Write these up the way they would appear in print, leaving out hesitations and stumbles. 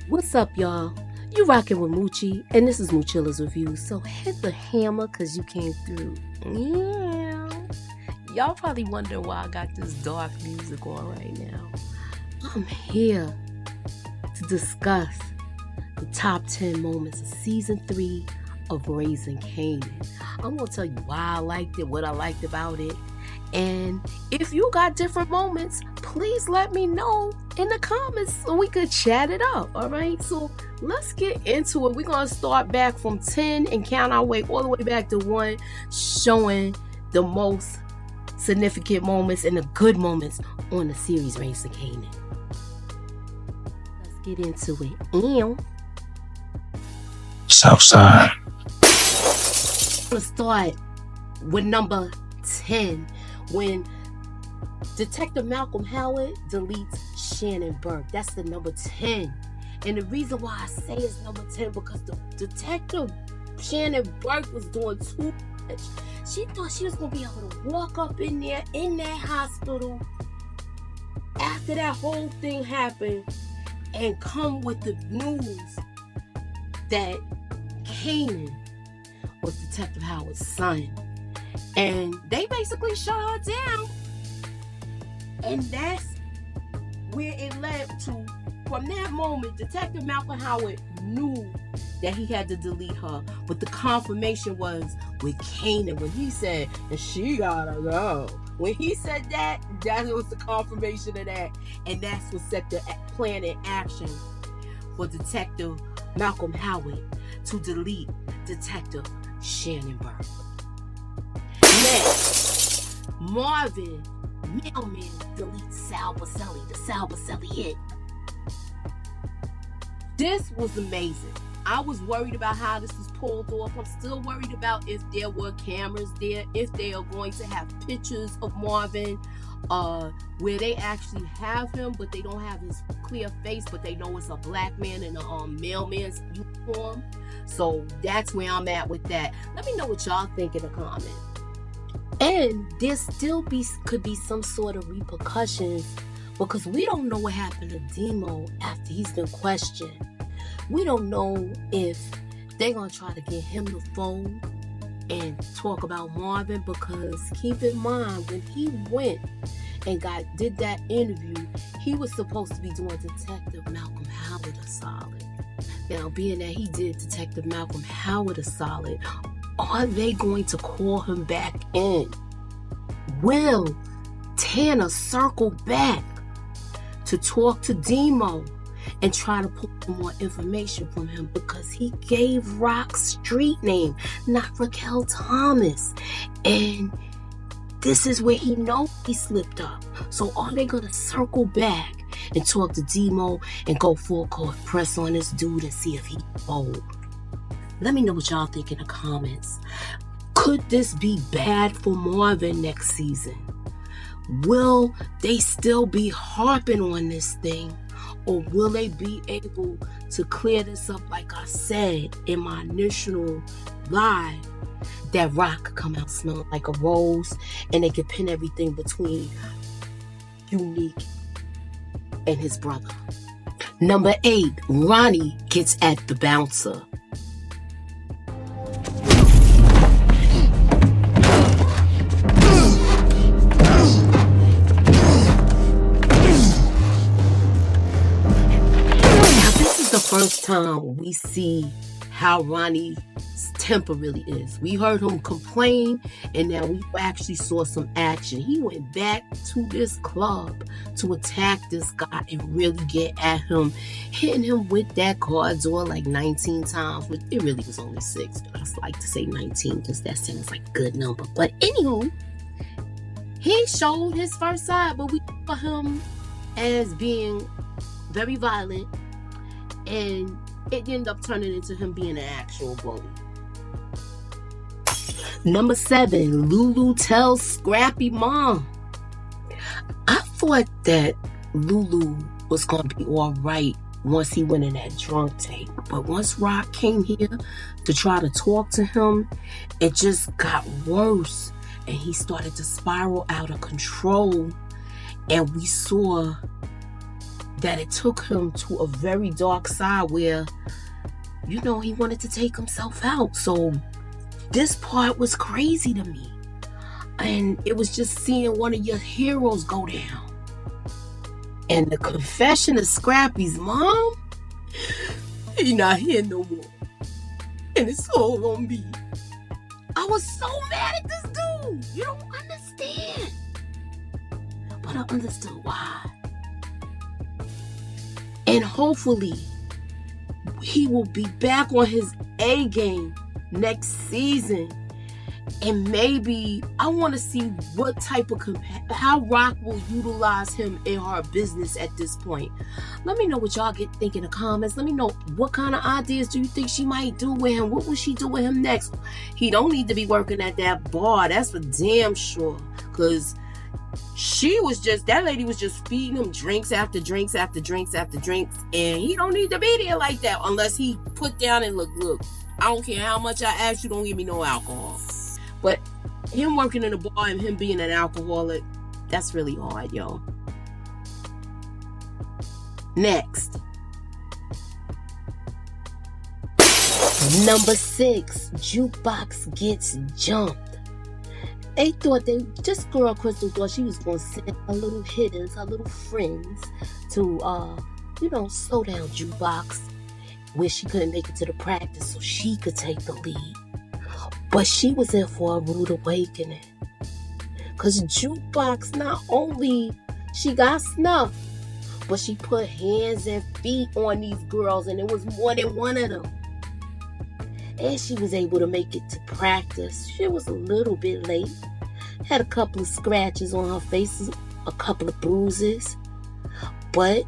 What's up, y'all? You rocking with Moochie, and this is Moochilla's Review. So hit the hammer, cause you came through. Yeah. Y'all probably wonder why I got this dark music on right now. I'm here to discuss the top 10 moments of season 3 of Raising Kanan. I'm gonna tell you why I liked it, what I liked about it, and if you got different moments, please let me know in the comments so we could chat it up. All right, so let's get into it. We're gonna start back from 10 and count our way all the way back to 1, showing the most significant moments and the good moments on the series Raising Kanan. Let's get into it. Southside. I'm gonna start with number 10 when Detective Malcolm Howard deletes Shannon Burke. That's the number 10. And the reason why I say it's number 10 because the Detective Shannon Burke was doing too much. She thought she was gonna be able to walk up in there in that hospital after that whole thing happened and come with the news that Kanan was Detective Howard's son. And they basically shut her down. And that's where it led to. From that moment, Detective Malcolm Howard knew that he had to delete her. But the confirmation was with Kanan when he said, and she gotta go. When he said that was the confirmation of that. And that's what set the plan in action for Detective Malcolm Howard to delete Detective Shannon Burke. Next, Marvin Mailman deletes Sal Baselli, the Sal Baselli hit. This was amazing. I was worried about how this was pulled off. I'm still worried about if there were cameras there, if they are going to have pictures of Marvin, where they actually have him, but they don't have his clear face, but they know it's a black man in a mailman's uniform. So that's where I'm at with that. Let me know what y'all think in the comments. And there still could be some sort of repercussions because we don't know what happened to Demo after he's been questioned. We don't know if they're going to try to get him the phone and talk about Marvin, because keep in mind, when he went and did that interview, he was supposed to be doing Detective Malcolm Howard a solid. Now, being that he did Detective Malcolm Howard a solid, are they going to call him back in? Will Tanner circle back to talk to Demo and try to pull some more information from him? Because he gave Rock's street name, not Raquel Thomas. And this is where he knows he slipped up. So are they going to circle back and talk to Demo and go full court press on this dude and see if he's bold? Let me know what y'all think in the comments. Could this be bad for Marvin next season? Will they still be harping on this thing? Or will they be able to clear this up, like I said in my initial live, that Rock could come out smelling like a rose and they could pin everything between Unique and his brother. Number 8, Ronnie gets at the bouncer. First time we see how Ronnie's temper really is. We heard him complain, and now we actually saw some action. He went back to this club to attack this guy and really get at him, hitting him with that car door like 19 times. But it really was only 6, but I like to say 19 because that sounds like a good number. But anywho, he showed his first side, but we saw him as being very violent. And it ended up turning into him being an actual bully. Number 7, Lulu tells Scrappy mom. I thought that Lulu was going to be all right once he went in that drunk tank. But once Rock came here to try to talk to him, it just got worse. And he started to spiral out of control. And we saw that it took him to a very dark side where, you know, he wanted to take himself out. So this part was crazy to me. And it was just seeing one of your heroes go down. And the confession of Scrappy's mom, he not here no more. And it's all on me. I was so mad at this dude. You don't understand. But I understood why. And hopefully, he will be back on his A game next season. And maybe I want to see what type of how Rock will utilize him in her business at this point. Let me know what y'all think in the comments. Let me know what kind of ideas do you think she might do with him. What will she do with him next? He don't need to be working at that bar. That's for damn sure. Because that lady was just feeding him drinks after drinks after drinks after drinks. And he don't need to be there like that unless he put down and look, I don't care how much I ask you, don't give me no alcohol. But him working in a bar and him being an alcoholic, that's really hard, yo. Next. Number 6, Jukebox gets jumped. This girl Crystal thought she was going to send her little hitters, her little friends to, slow down Jukebox where she couldn't make it to the practice so she could take the lead. But she was in for a rude awakening. Because Jukebox, not only she got snuffed, but she put hands and feet on these girls, and it was more than one of them. And she was able to make it to practice. She was a little bit late. Had a couple of scratches on her face, a couple of bruises. But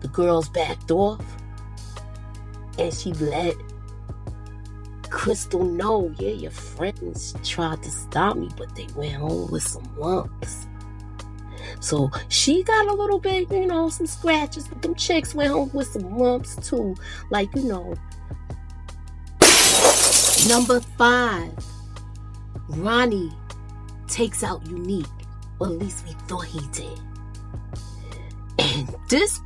the girls backed off, and she let Crystal know, yeah, your friends tried to stop me, but they went home with some lumps. So she got a little bit, some scratches, but them chicks went home with some lumps too. Number 5, Ronnie takes out Unique. Well, at least we thought he did. And this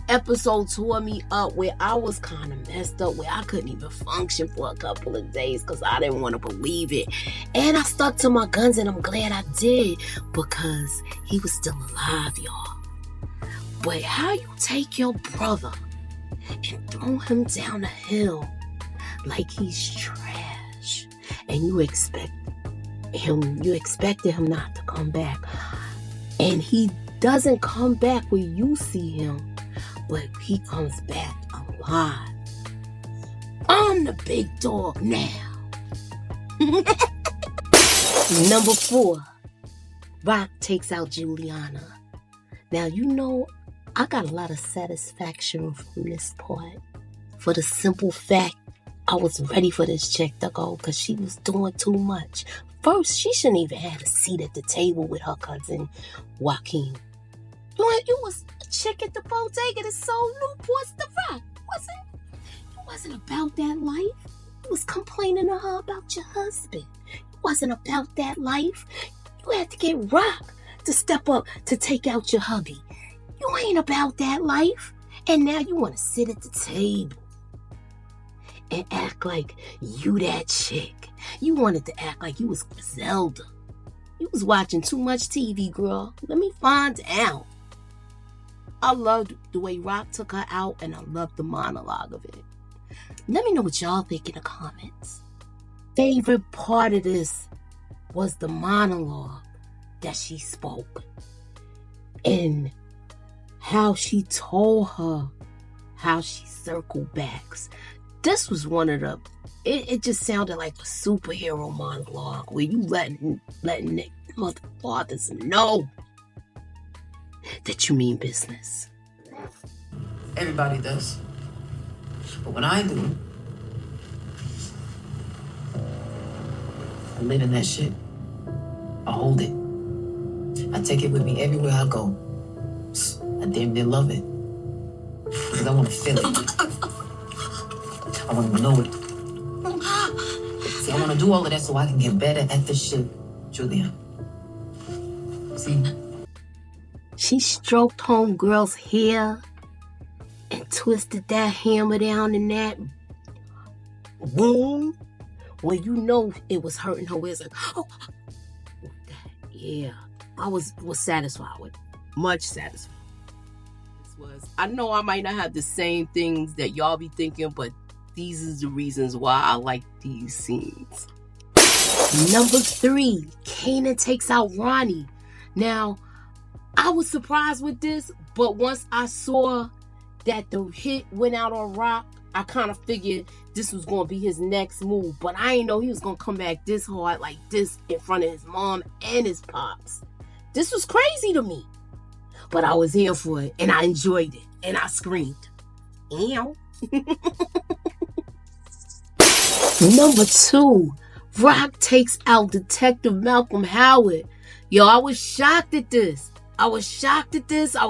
episode tore me up where I was kind of messed up, where I couldn't even function for a couple of days because I didn't want to believe it. And I stuck to my guns, and I'm glad I did because he was still alive, y'all. But how you take your brother and throw him down the hill like he's trash, and you expected him not to come back, and he doesn't come back where you see him, but he comes back alive. I'm the big dog now. Number 4, Rock takes out Juliana. Now, I got a lot of satisfaction from this part. For the simple fact, I was ready for this chick to go because she was doing too much. First, she shouldn't even have a seat at the table with her cousin, Joaquin. You was a chick at the bodega that sold Newports to Rock, wasn't it? It wasn't about that life. You was complaining to her about your husband. It wasn't about that life. You had to get Rock to step up to take out your hubby. You ain't about that life. And now you want to sit at the table and act like you that chick. You wanted to act like you was Griselda. You was watching too much TV, girl. Let me find out. I loved the way Rock took her out, and I loved the monologue of it. Let me know what y'all think in the comments. Favorite part of this was the monologue that she spoke, and how she told her how she circled back. This was one of the, it just sounded like a superhero monologue where you letting the mother fathers know that you mean business. Everybody does. But when I do, I live in that shit. I hold it. I take it with me everywhere I go. I damn near love it. Because I want to feel it. I want to know it. See, I want to do all of that so I can get better at this shit, Julia. See? she stroked homegirl's hair and twisted that hammer down in that wound. Well, you know it was hurting her. It's like, oh, yeah. I was satisfied with it. Much satisfied. I know I might not have the same things that y'all be thinking, but these is the reasons why I like these scenes. Number 3, Kanan takes out Ronnie. Now, I was surprised with this, but once I saw that the hit went out on Rock, I kind of figured this was going to be his next move, but I didn't know he was going to come back this hard like this in front of his mom and his pops. This was crazy to me. But I was here for it, and I enjoyed it, and I screamed. Ew. Number 2, Rock takes out Detective Malcolm Howard. Yo, I was shocked at this. I was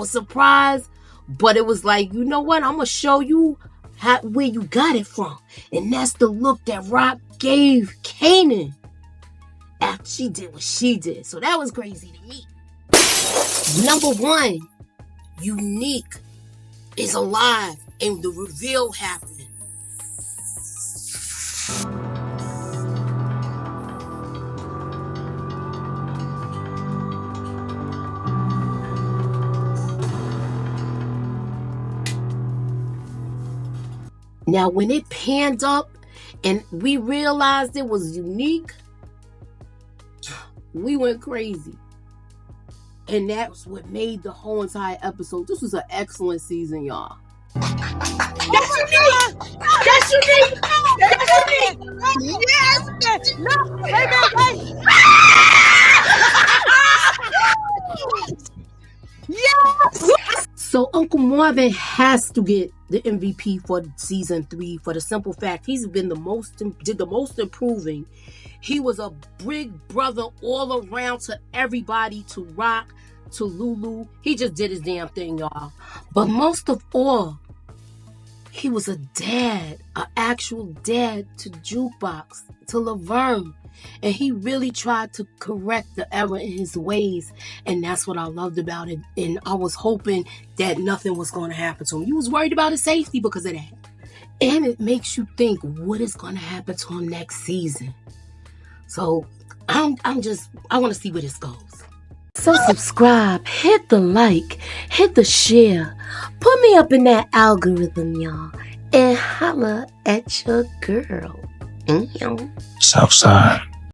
surprised, but it was like, you know what? I'm going to show you where you got it from. And that's the look that Rock gave Kanan after she did what she did. So that was crazy to me. Number 1, Unique is alive and the reveal happened. Now when it panned up and we realized it was Unique, we went crazy. And that's what made the whole entire episode. This was an excellent season, y'all. That's Unique! That's Unique! That's Unique! Yes! No! Wait! Yes! So Uncle Marvin has to get the MVP for season 3 for the simple fact he's been did the most improving. He was a big brother all around to everybody, to Rock, to Lulu. He just did his damn thing, y'all. But most of all, he was a dad, an actual dad to Jukebox, to Laverne. And he really tried to correct the error in his ways. And that's what I loved about it. And I was hoping that nothing was going to happen to him. He was worried about his safety because of that. And it makes you think, what is going to happen to him next season? So I want to see where this goes. So subscribe, hit the like, hit the share, put me up in that algorithm, y'all, and holla at your girl. Southside.